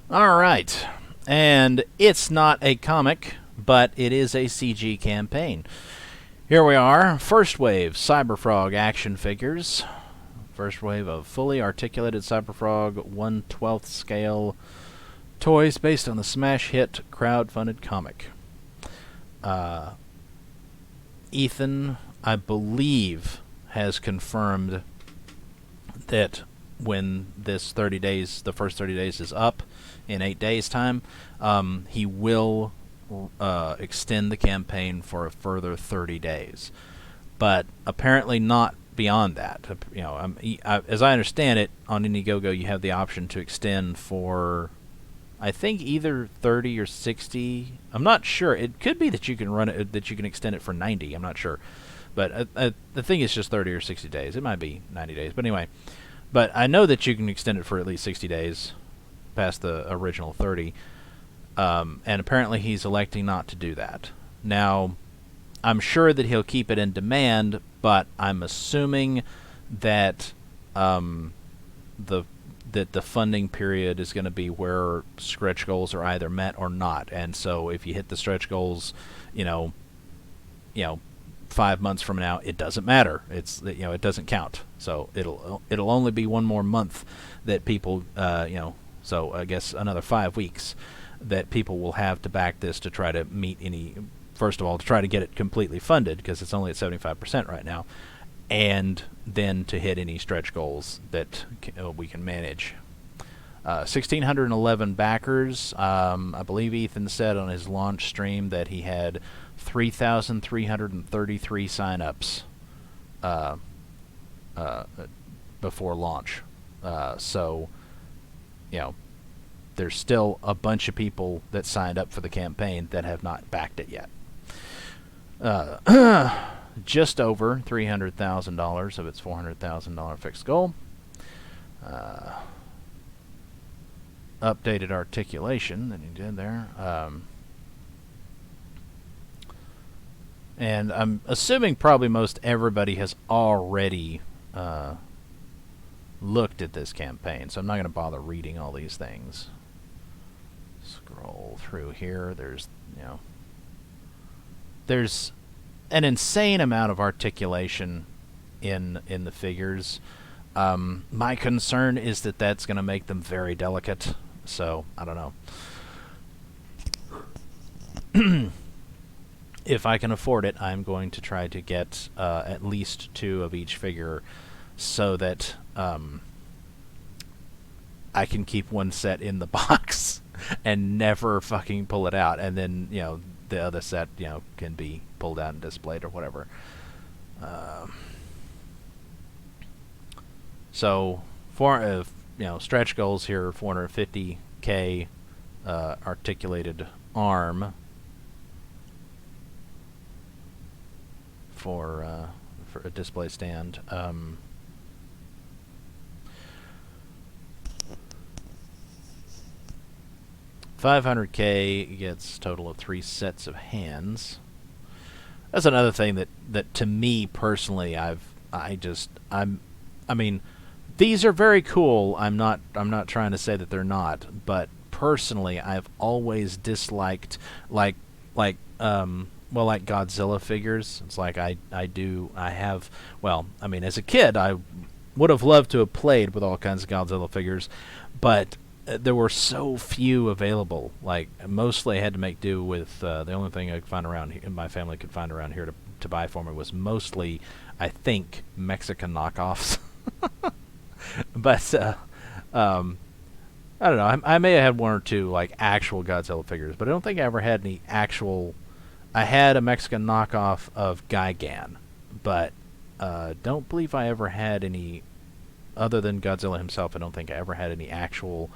All right. And it's not a comic, but it is a CG campaign. Here we are. First wave Cyberfrog action figures. First wave of fully articulated Cyberfrog 1/12 scale toys based on the smash hit crowd-funded comic. Ethan, I believe, has confirmed that when this 30 days, the first 30 days is up in 8 days' time, he will extend the campaign for a further 30 days. But apparently not beyond that. As I understand it, on Indiegogo you have the option to extend for, I think, either 30 or 60. I'm not sure. It could be that you can run it, that you can extend it for 90. I'm not sure. But the thing is just 30 or 60 days. It might be 90 days. But anyway, but I know that you can extend it for at least 60 days past the original 30. And apparently he's electing not to do that. Now, I'm sure that he'll keep it in demand, but I'm assuming that the funding period is going to be where stretch goals are either met or not. And so if you hit the stretch goals, 5 months from now, it doesn't matter. It doesn't count. So it'll only be one more month that people, so I guess another 5 weeks that people will have to back this to try to meet any, first of all, to try to get it completely funded, because it's only at 75% right now, and then to hit any stretch goals that we can manage. 1,611 backers. I believe Ethan said on his launch stream that he had 3,333 sign-ups before launch. So, there's still a bunch of people that signed up for the campaign that have not backed it yet. Just over $300,000 of its $400,000 fixed goal. Updated articulation that he did there. And I'm assuming probably most everybody has already looked at this campaign, so I'm not going to bother reading all these things. Scroll through here. There's an insane amount of articulation in the figures. My concern is that that's going to make them very delicate, so I don't know. If I can afford it, I'm going to try to get at least 2 of each figure so that I can keep one set in the box and never fucking pull it out, and then the other set can be pulled out and displayed or whatever. So for stretch goals here, 450K articulated arm for a display stand. 500K gets a total of 3 sets of hands. That's another thing that to me personally, I mean, these are very cool. I'm not trying to say that they're not, but personally, I've always disliked like Godzilla figures. It's like I have, as a kid, I would have loved to have played with all kinds of Godzilla figures, but there were so few available. Like, mostly I had to make do with the only thing I could find around here, my family could find around here to buy for me was mostly, I think, Mexican knockoffs. But I don't know. I may have had 1 or 2 like actual Godzilla figures, but I don't think I ever had any actual. I had a Mexican knockoff of Gigan, but don't believe I ever had any other than Godzilla himself. I don't think I ever had any actual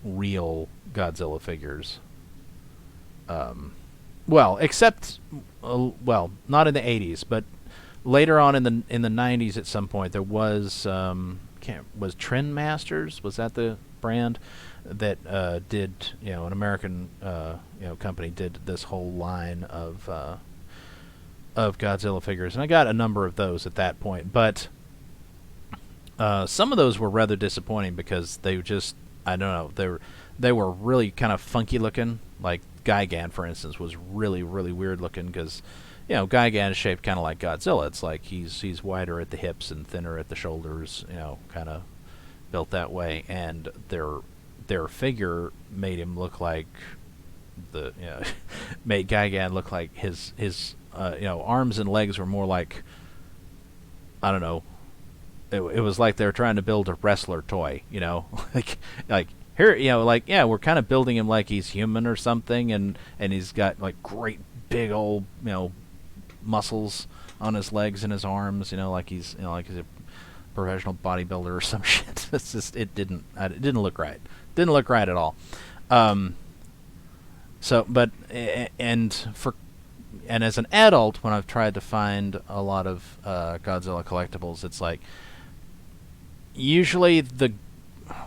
real Godzilla figures. Except not in the 80s, but later on in the 90s at some point there was was Trendmasters, was that the brand that did, an American company did this whole line of Godzilla figures, and I got a number of those at that point, but some of those were rather disappointing because they just I don't know. They were really kind of funky looking. Like Gigan, for instance, was really really weird looking because, Gigan is shaped kind of like Godzilla. It's like he's wider at the hips and thinner at the shoulders. Kind of built that way, and their figure made him look like made Gigan look like his arms and legs were more like, I don't know. It was like they were trying to build a wrestler toy, like here, we're kind of building him like he's human or something, and he's got like great big old muscles on his legs and his arms, like he's a professional bodybuilder or some shit. It's just it didn't look right. Didn't look right at all. So, but and as an adult, when I've tried to find a lot of Godzilla collectibles, it's like usually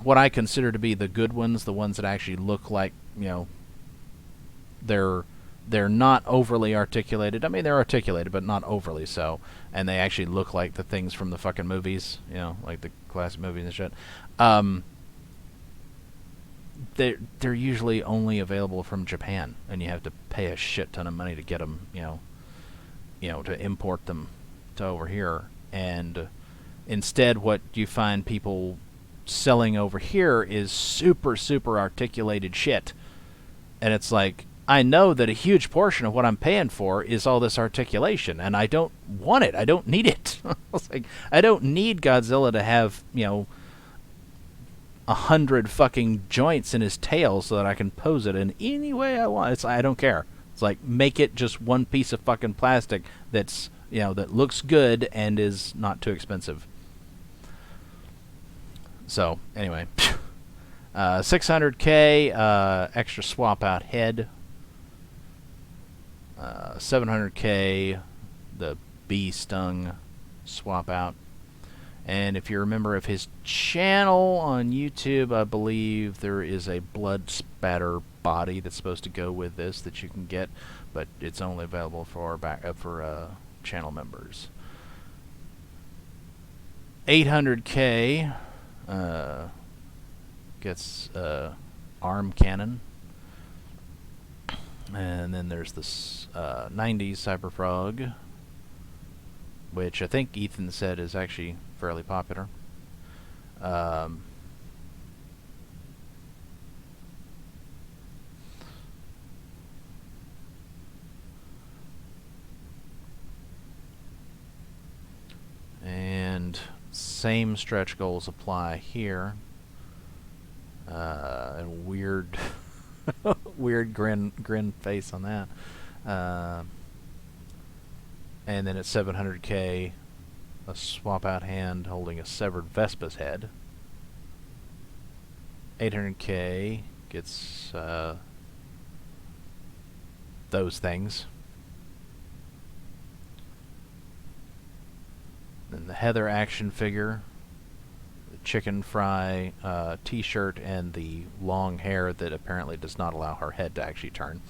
what I consider to be the good ones, the ones that actually look like they're not overly articulated. I mean, they're articulated, but not overly so, and they actually look like the things from the fucking movies, like the classic movies and shit. They're usually only available from Japan, and you have to pay a shit ton of money to get them, to import them to over here. And instead, what you find people selling over here is super, super articulated shit. And it's like, I know that a huge portion of what I'm paying for is all this articulation, and I don't want it. I don't need it. It's like, I don't need Godzilla to have, 100 fucking joints in his tail so that I can pose it in any way I want. I don't care. It's like, make it just one piece of fucking plastic that's, that looks good and is not too expensive. So, anyway. 600K, extra swap out head. 700K, the bee stung swap out. And if you're a member of his channel on YouTube, I believe there is a blood spatter body that's supposed to go with this that you can get, but it's only available for channel members. 800K gets arm cannon, and then there's this 90s Cyberfrog, which I think Ethan said is actually fairly popular. And same stretch goals apply here. And weird weird grin face on that. And then at 700K, a swap out hand holding a severed Vespa's head. 800K gets those things. Then the Heather action figure, the chicken fry t-shirt, and the long hair that apparently does not allow her head to actually turn.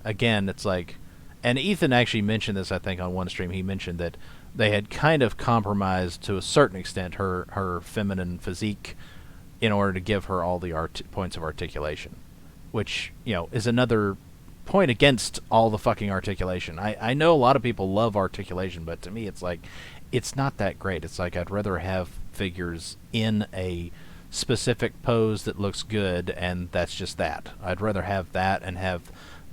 Again, it's like, and Ethan actually mentioned this, I think, on one stream. He mentioned that they had kind of compromised, to a certain extent, her feminine physique in order to give her all the points of articulation, which, is another point against all the fucking articulation. I know a lot of people love articulation, but to me it's like, it's not that great. It's like, I'd rather have figures in a specific pose that looks good, and that's just that. I'd rather have that and have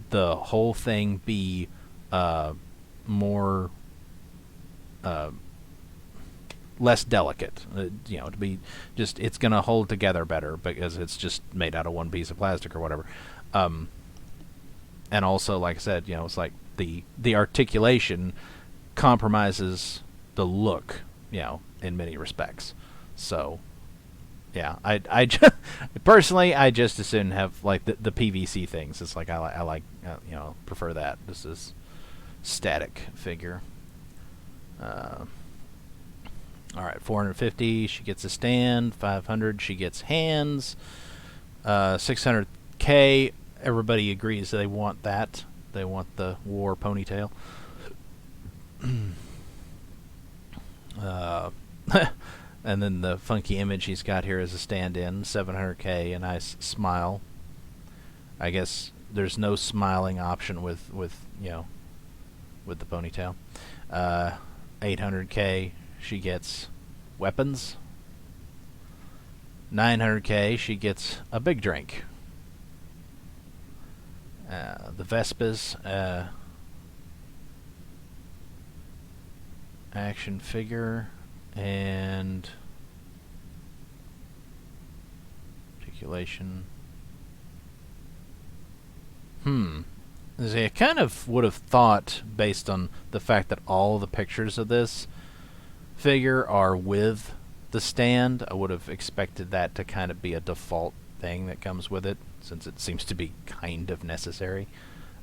the whole thing be more less delicate, to be just, it's gonna hold together better because it's just made out of one piece of plastic or whatever. And also, like I said, it's like the articulation compromises the look, in many respects. So, yeah, I just, personally, I just as soon have like the PVC things. It's like I like prefer that. This is static figure. All right, 450. She gets a stand. 500. She gets hands. 600K. Everybody agrees they want that. They want the war ponytail. And then the funky image he's got here is a stand-in, 700K, a nice smile. I guess there's no smiling option with you know, with the ponytail. 800K, she gets weapons. 900K, she gets a big drink. The Vespas, action figure, and articulation. See, I kind of would have thought, based on the fact that all the pictures of this figure are with the stand, I would have expected that to kind of be a default thing that comes with it, since it seems to be kind of necessary.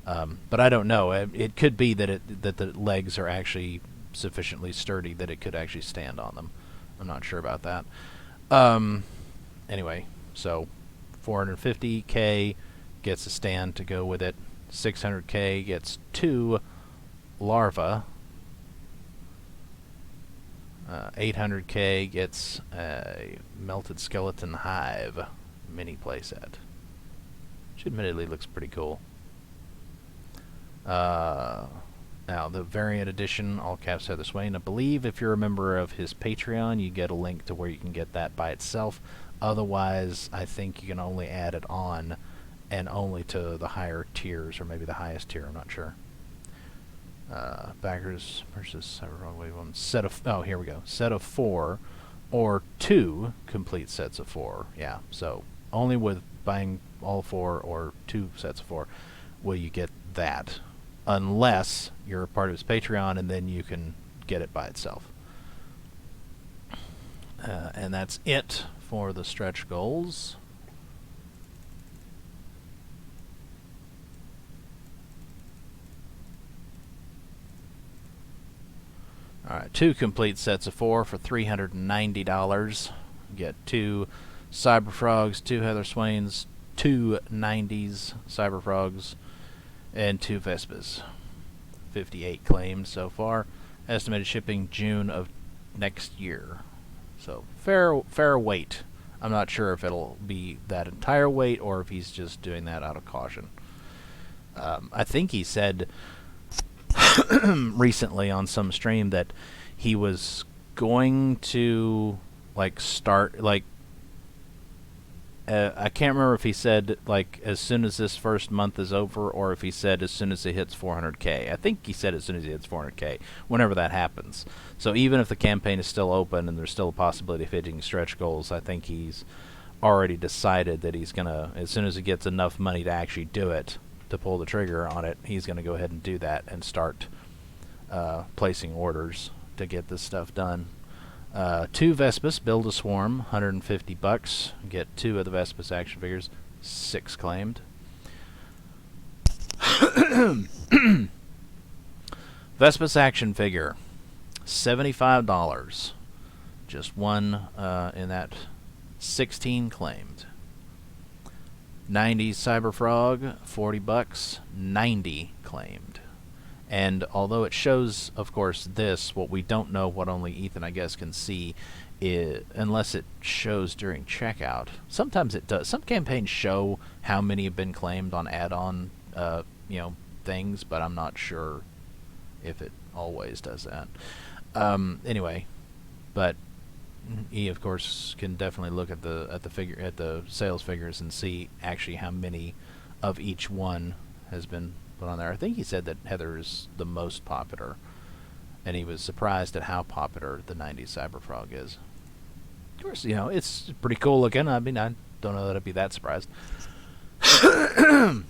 But I don't know. It could be that that the legs are actually sufficiently sturdy that it could actually stand on them. I'm not sure about that. Anyway, so 450K gets a stand to go with it. 600K gets 2 larvae. 800K gets a melted skeleton hive mini playset, which admittedly looks pretty cool. Now, the variant edition, all caps Heather Swain. I believe if you're a member of his Patreon, you get a link to where you can get that by itself. Otherwise, I think you can only add it on, and only to the higher tiers, or maybe the highest tier, I'm not sure. Backers versus Cyberfrog Wave 1. Set of, oh, here we go. Set of 4, or 2 complete sets of 4. Yeah, so only with buying all 4 or 2 sets of 4 will you get that, unless you're a part of his Patreon, and then you can get it by itself. And that's it for the stretch goals. Alright, 2 complete sets of 4 for $390. Get 2 Cyberfrogs, 2 Heather Swains, 2 90s Cyberfrogs, and 2 Vespas. 58 claimed so far. Estimated shipping June of next year. So fair weight. I'm not sure if it'll be that entire weight or if he's just doing that out of caution. I think he said recently on some stream that he was going to start I can't remember if he said as soon as this first month is over, or if he said as soon as it hits 400K. I think he said as soon as he hits 400K, whenever that happens. So even if the campaign is still open and there's still a possibility of hitting stretch goals, I think he's already decided that he's gonna, as soon as he gets enough money to actually do it, to pull the trigger on it, he's gonna go ahead and do that and start placing orders to get this stuff done. 2 Vespas, build a swarm, $150. Get 2 of the Vespas action figures, 6 claimed. Vespas action figure, $75. Just 1 in that, 16 claimed. 90s Cyberfrog, $40, 90 claimed. And although it shows, of course, this, what we don't know, what only Ethan, I guess, can see, is, unless it shows during checkout. Sometimes it does. Some campaigns show how many have been claimed on add-on, things, but I'm not sure if it always does that. Anyway, but he, of course, can definitely look at the sales figures and see actually how many of each one has been put on there. I think he said that Heather is the most popular, and he was surprised at how popular the 90s Cyberfrog is. Of course, it's pretty cool looking. I mean, I don't know that I'd be that surprised. Damn.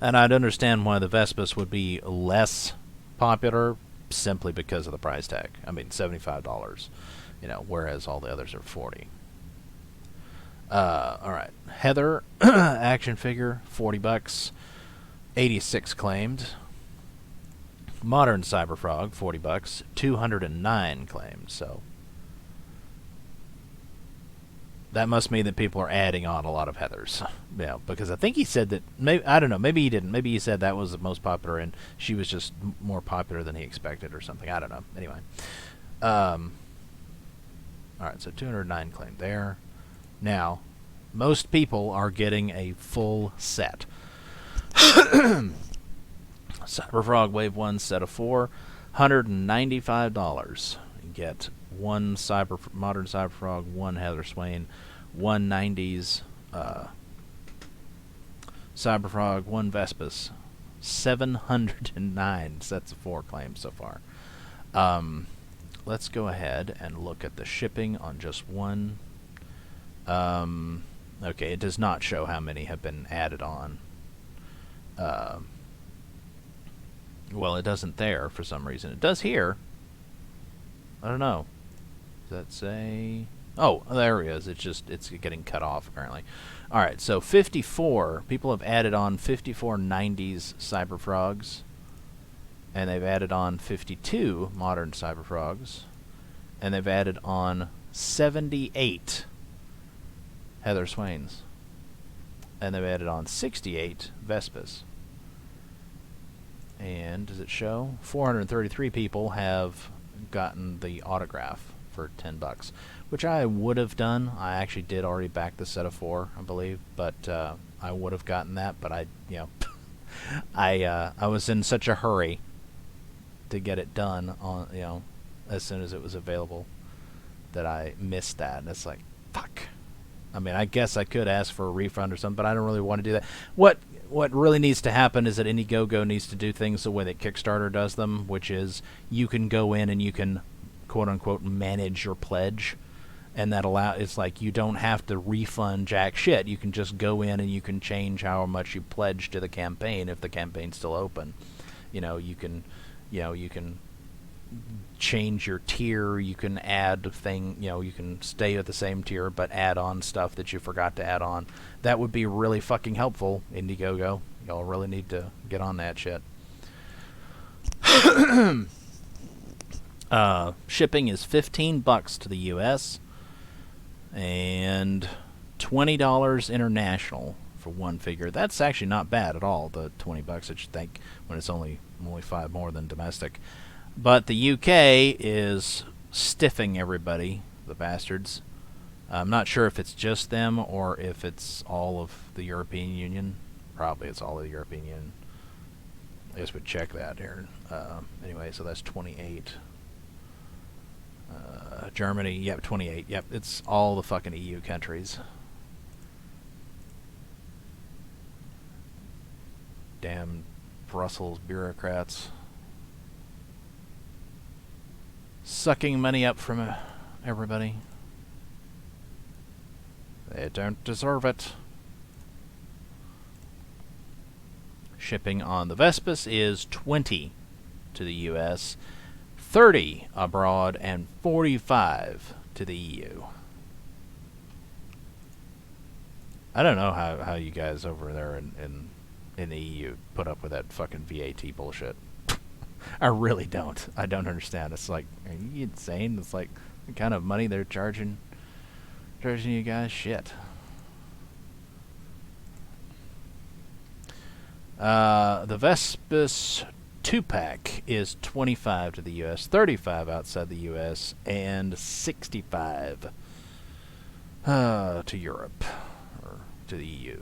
And I'd understand why the Vespas would be less popular, simply because of the price tag. I mean, $75, whereas all the others are $40. Alright. Heather, action figure, $40. 86 claimed. Modern Cyberfrog, $40. 209 claimed. So that must mean that people are adding on a lot of Heathers. Yeah, because I think he said that, I don't know, maybe he didn't. Maybe he said that was the most popular and she was just more popular than he expected or something. I don't know. Anyway. Alright, so 209 claimed there. Now, most people are getting a full set. Cyberfrog Wave 1 set of 4, $195. You get one modern Cyberfrog, one Heather Swain, one 90s Cyberfrog, one Vespis. 709 sets of 4 claims so far. Let's go ahead and look at the shipping on just one. Okay, it does not show how many have been added on. Well, it doesn't there for some reason. It does here. I don't know. Does that say... Oh, there he is. It's getting cut off, apparently. Alright, so 54. People have added on 54 90s Cyberfrogs. And they've added on 52 modern Cyberfrogs. And they've added on 78 Heather Swains. And they've added on 68 Vespis. And does it show? 433 people have gotten the autograph for $10, which I would have done. I actually did already back the set of 4, I believe, but I would have gotten that. But I was in such a hurry to get it done on as soon as it was available that I missed that. And it's like, fuck. I mean, I guess I could ask for a refund or something, but I don't really want to do that. What really needs to happen is that Indiegogo needs to do things the way that Kickstarter does them, which is you can go in and you can, quote-unquote, manage your pledge, and that it's like you don't have to refund jack shit. You can just go in and you can change how much you pledge to the campaign if the campaign's still open. You can change your tier, you can add you can stay at the same tier but add on stuff that you forgot to add on. That would be really fucking helpful, Indiegogo. Y'all really need to get on that shit. Shipping is $15 to the US and $20 international for one figure. That's actually not bad at all, the $20 that you think, when it's only 5 more than domestic. But the UK is stiffing everybody, the bastards. I'm not sure if it's just them or if it's all of the European Union. Probably it's all of the European Union. I guess we'd check that here. Anyway, so that's 28. Germany, yep, 28. Yep, it's all the fucking EU countries. Damn Brussels bureaucrats. Sucking money up from everybody. They don't deserve it. Shipping on the Vespis is $20 to the US, $30 abroad, and $45 to the EU. I don't know how you guys over there in the EU put up with that fucking VAT bullshit. I really don't. I don't understand. It's like, are you insane? It's like the kind of money they're charging you guys. Shit. The Vespis 2-pack is $25 to the US, $35 outside the US, and $65 to Europe, or to the EU.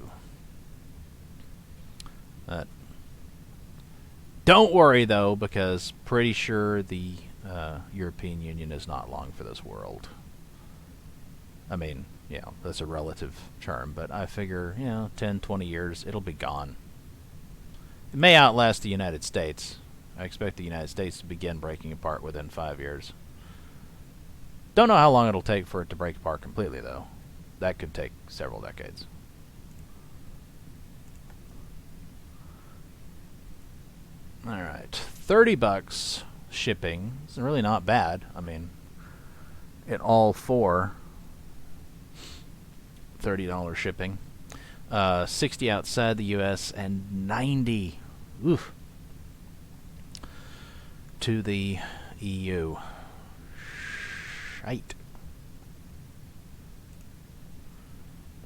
Don't worry, though, because pretty sure the European Union is not long for this world. I mean, that's a relative term, but I figure, 10, 20 years, it'll be gone. It may outlast the United States. I expect the United States to begin breaking apart within 5 years. Don't know how long it'll take for it to break apart completely, though. That could take several decades. Alright, $30 shipping. It's really not bad. I mean, at all 4, $30 shipping. 60 outside the US and 90 to the EU. Shite.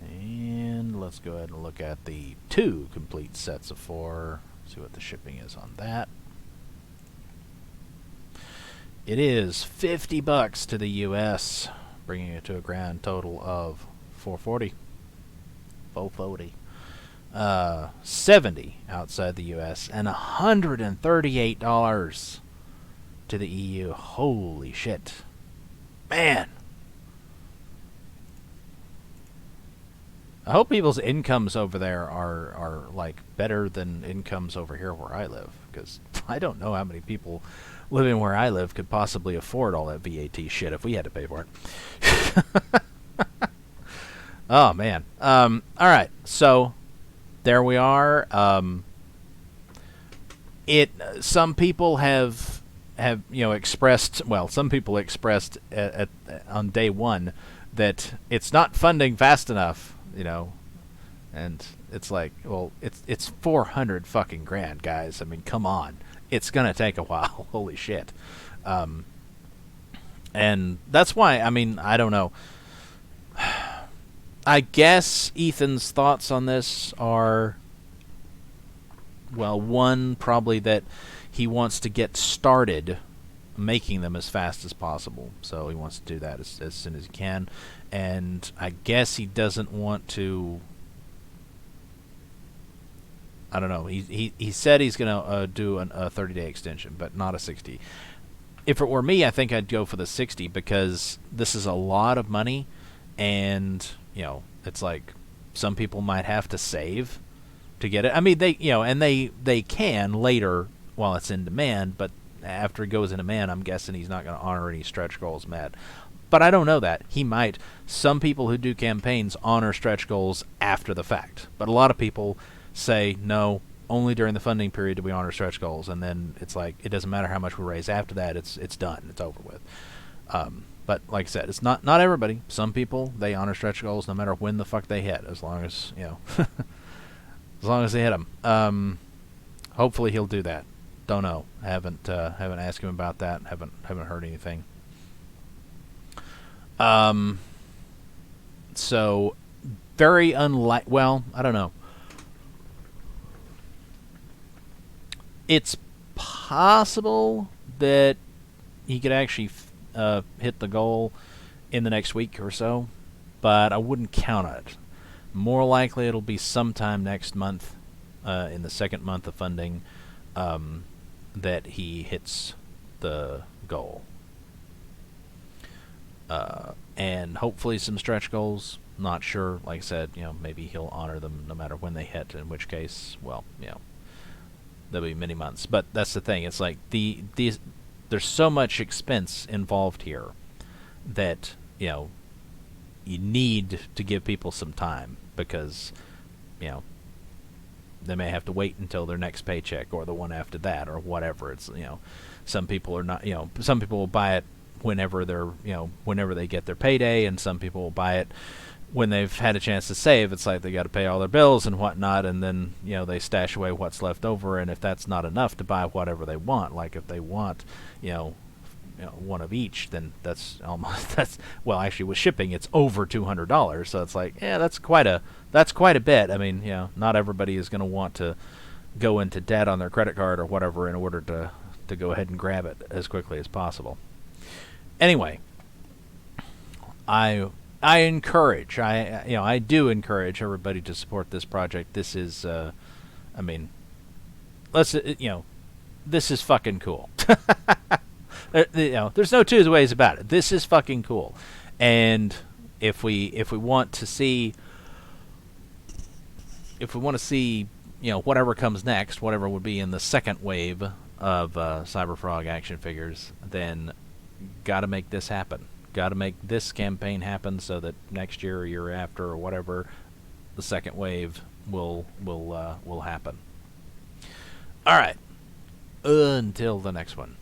And let's go ahead and look at the 2 complete sets of 4. See what the shipping is on that. It is $50 to the US, bringing it to a grand total of 440. 440. 70 outside the U.S. and $138 to the EU. Holy shit. Man. I hope people's incomes over there are like better than incomes over here where I live, because I don't know how many people living where I live could possibly afford all that VAT shit if we had to pay for it. Oh man. All right. So there we are. Some people have expressed, well, some people expressed on day one that it's not funding fast enough. And it's like, well, it's 400 fucking grand, guys. I mean, come on, it's gonna take a while. Holy shit. And that's why, I mean, I don't know. I guess Ethan's thoughts on this are, well, one, probably that he wants to get started making them as fast as possible. So he wants to do that as soon as he can. And I guess he doesn't want to, I don't know. He said he's going to do a 30-day extension, but not a 60. If it were me, I think I'd go for the 60, because this is a lot of money, and it's like some people might have to save to get it. I mean, they can later while it's in demand, but after it goes in demand, I'm guessing he's not going to honor any stretch goals met. But I don't know that. He might. Some people who do campaigns honor stretch goals after the fact. But a lot of people say, no, only during the funding period do we honor stretch goals. And then it's like, it doesn't matter how much we raise after that. It's done. It's over with. But like I said, it's not everybody. Some people, they honor stretch goals no matter when the fuck they hit, as long as, as long as they hit them. Hopefully he'll do that. Don't know. Haven't asked him about that. Haven't heard anything. So very unlike. Well, I don't know. It's possible that he could actually hit the goal in the next week or so, but I wouldn't count on it. More likely, it'll be sometime next month, in the second month of funding, that he hits the goal. And hopefully some stretch goals. Not sure. Like I said, maybe he'll honor them no matter when they hit, in which case, well, there'll be many months. But that's the thing. It's like there's so much expense involved here that, you need to give people some time, because, they may have to wait until their next paycheck or the one after that or whatever. It's, some people are not, some people will buy it whenever they get their payday, and some people will buy it when they've had a chance to save. It's like they got to pay all their bills and whatnot, and then they stash away what's left over, and if that's not enough to buy whatever they want, like if they want one of each, then that's well, actually with shipping it's over $200, so it's like, yeah, that's quite a bit. I mean, not everybody is going to want to go into debt on their credit card or whatever in order to go ahead and grab it as quickly as possible. Anyway, I encourage, I do encourage everybody to support this project. This is, I mean, this is fucking cool. There's no two ways about it. This is fucking cool, and if we want to see, whatever comes next, whatever would be in the second wave of Cyberfrog action figures, then got to make this happen. Got to make this campaign happen so that next year or year after or whatever, the second wave will happen. All right. Until the next one.